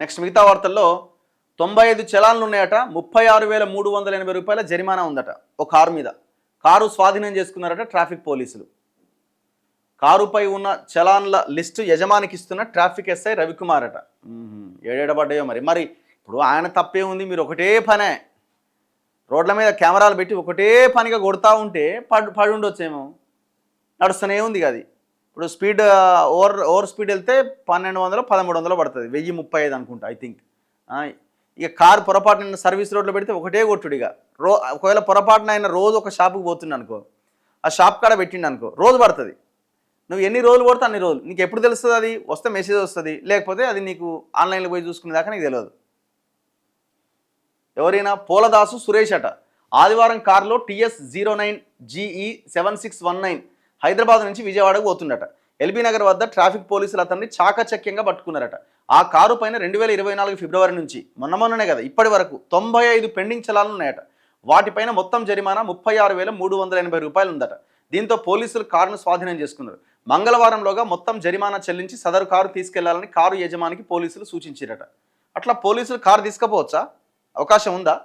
Next మిగతా వార్తల్లో 95 చలాన్లు ఉన్నాయట, 36,380 రూపాయల జరిమానా ఉందట ఒక కారు మీద. కారు స్వాధీనం చేసుకున్నారట ట్రాఫిక్ పోలీసులు. కారుపై ఉన్న చలాన్ల లిస్టు యజమానికి ఇస్తున్న ట్రాఫిక్ ఎస్ఐ రవికుమార్ అట. ఏడేడబడ్డాయో మరి ఇప్పుడు ఆయన తప్పే ఉంది, మీరు ఒకటే పనే రోడ్ల మీద కెమెరాలు పెట్టి ఒకటే పనిగా కొడతా ఉంటే పడి ఉండొచ్చేమో. నడుస్తూనే ఉంది అది. ఇప్పుడు స్పీడ్ ఓవర్ స్పీడ్ వెళ్తే 1200 1300 పడుతుంది, 1035 అనుకుంటా ఐ థింక్. ఇక కారు పొరపాటున సర్వీస్ రోడ్లో పెడితే ఒకటే కొట్టుడు. ఇక ఒకవేళ పొరపాటున ఆయన రోజు ఒక షాపుకి పోతుండ అనుకో, ఆ షాప్ కాడ పెట్టిండు అనుకో, రోజు పడుతుంది. నువ్వు ఎన్ని రోజులు పడితే అన్ని రోజులు. నీకు ఎప్పుడు తెలుస్తుంది? అది వస్తే మెసేజ్ వస్తుంది, లేకపోతే అది నీకు ఆన్లైన్లో పోయి చూసుకునేదాకా నీకు తెలియదు. ఎవరైనా పోలదాసు సురేష్ అట. ఆదివారం కారులో TS09 GE 7619 హైదరాబాద్ నుంచి విజయవాడకు పోతుండట. ఎల్బీ నగర్ వద్ద ట్రాఫిక్ పోలీసులు అతన్ని చాకచక్యంగా పట్టుకున్నారట. ఆ కారు పైన 2024 ఫిబ్రవరి నుంచి మొన్ననే కదా ఇప్పటి వరకు 95 పెండింగ్ చలాన్లు ఉన్నాయట. వాటిపైన మొత్తం జరిమానా 36,380 రూపాయలు ఉందట. దీంతో పోలీసులు కారును స్వాధీనం చేసుకున్నారు. మంగళవారంలోగా మొత్తం జరిమానా చెల్లించి సదరు కారు తీసుకెళ్లాలని కారు యజమానికి పోలీసులు సూచించారట. అట్లా పోలీసులు కారు తీసుకుపోవచ్చా? అవకాశం ఉందా?